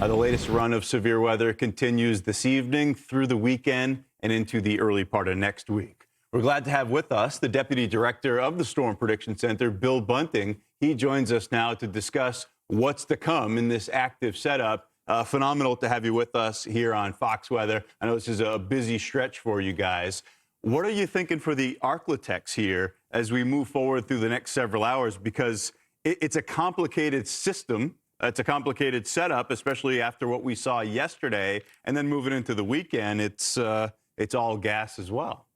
The latest run of severe weather continues this evening through the weekend and into the early part of next week. We're glad to have with us the Deputy Director of the Storm Prediction Center, Bill Bunting. He joins us now to discuss what's to come in this active setup. Phenomenal to have you with us here on Fox Weather. I know this is a busy stretch for you guys. What are you thinking for the Arklatex here as we move forward through the next several hours? Because it's a complicated system. It's a complicated setup, especially after what we saw yesterday. And then moving into the weekend, it's all gas as well.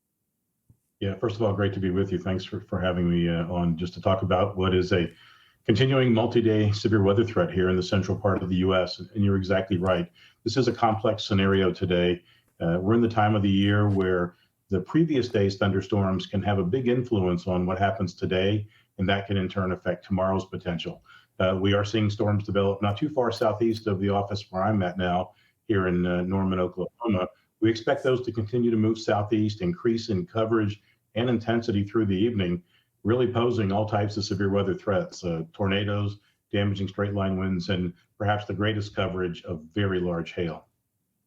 Yeah, first of all, great to be with you. Thanks for having me on just to talk about what is a continuing multi-day severe weather threat here in the central part of the U.S. And you're exactly right. This is a complex scenario today. We're in the time of the year where the previous day's thunderstorms can have a big influence on what happens today, and that can in turn affect tomorrow's potential. We are seeing storms develop not too far southeast of the office where I'm at now, here in Norman, Oklahoma. We expect those to continue to move southeast, increase in coverage and intensity through the evening, really posing all types of severe weather threats, tornadoes, damaging straight line winds, and perhaps the greatest coverage of very large hail.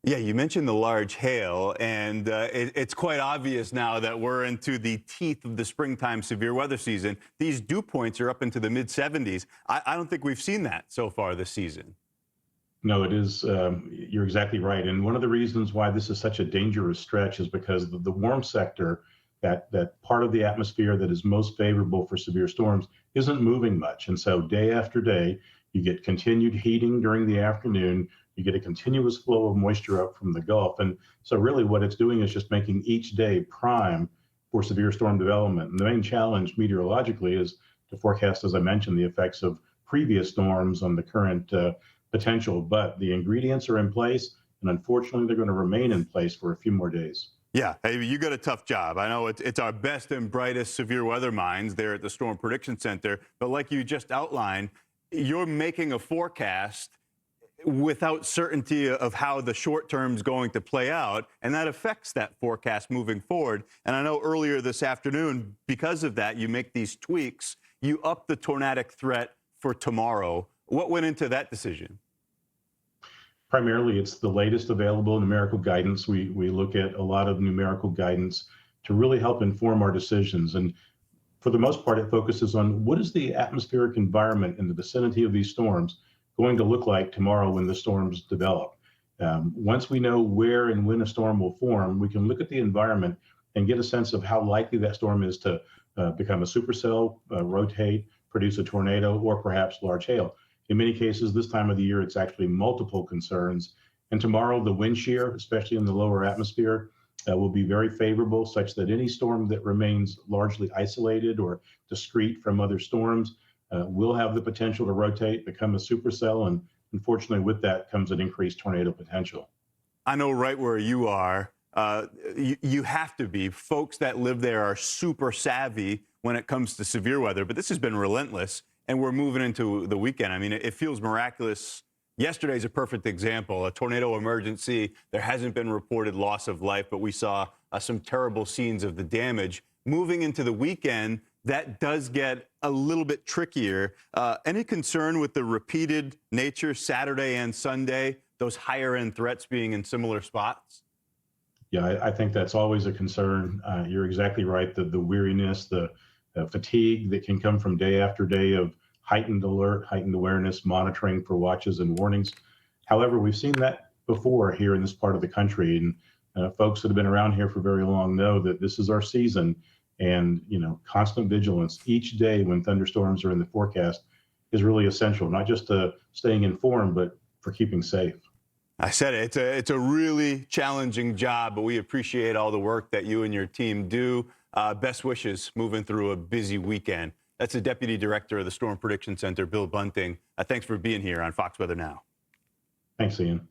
Yeah, you mentioned the large hail, and it's quite obvious now that we're into the teeth of the springtime severe weather season. These dew points are up into the mid-70s. I don't think we've seen that so far this season. No, it is. You're exactly right. And one of the reasons why this is such a dangerous stretch is because the warm sector, that part of the atmosphere that is most favorable for severe storms, isn't moving much. And so day after day, you get continued heating during the afternoon. You get a continuous flow of moisture up from the Gulf. And so really what it's doing is just making each day prime for severe storm development. And the main challenge meteorologically is to forecast, as I mentioned, the effects of previous storms on the current potential. But the ingredients are in place, and unfortunately, they're going to remain in place for a few more days. Yeah, hey, you got a tough job. I know it's our best and brightest severe weather minds there at the Storm Prediction Center. But like you just outlined, you're making a forecast without certainty of how the short term is going to play out, and that affects that forecast moving forward. And I know earlier this afternoon, because of that, you make these tweaks. You up the tornadic threat for tomorrow. What went into that decision? Primarily, it's the latest available numerical guidance. We look at a lot of numerical guidance to really help inform our decisions. And for the most part, it focuses on what is the atmospheric environment in the vicinity of these storms going to look like tomorrow when the storms develop. Once we know where and when a storm will form, we can look at the environment and get a sense of how likely that storm is to become a supercell, rotate, produce a tornado, or perhaps large hail. In many cases, this time of the year, it's actually multiple concerns. And tomorrow, the wind shear, especially in the lower atmosphere, will be very favorable, such that any storm that remains largely isolated or discrete from other storms will have the potential to rotate, become a supercell, and unfortunately with that comes an increased tornado potential. I know right where you are, you have to be. Folks that live there are super savvy when it comes to severe weather, but this has been relentless, and we're moving into the weekend. I mean, it feels miraculous. Yesterday's a perfect example, a tornado emergency. There hasn't been reported loss of life, but we saw some terrible scenes of the damage. Moving into the weekend, that does get a little bit trickier. Any concern with the repeated nature Saturday and Sunday, those higher end threats being in similar spots? Yeah, I think that's always a concern. You're exactly right. The weariness, the fatigue that can come from day after day of heightened alert, heightened awareness, monitoring for watches and warnings. However, we've seen that before here in this part of the country. And folks that have been around here for very long know that this is our season. And, constant vigilance each day when thunderstorms are in the forecast is really essential, not just to staying informed, but for keeping safe. I said it. It's a really challenging job, but we appreciate all the work that you and your team do. Best wishes moving through a busy weekend. That's the Deputy Director of the Storm Prediction Center, Bill Bunting. Thanks for being here on Fox Weather Now. Thanks, Ian.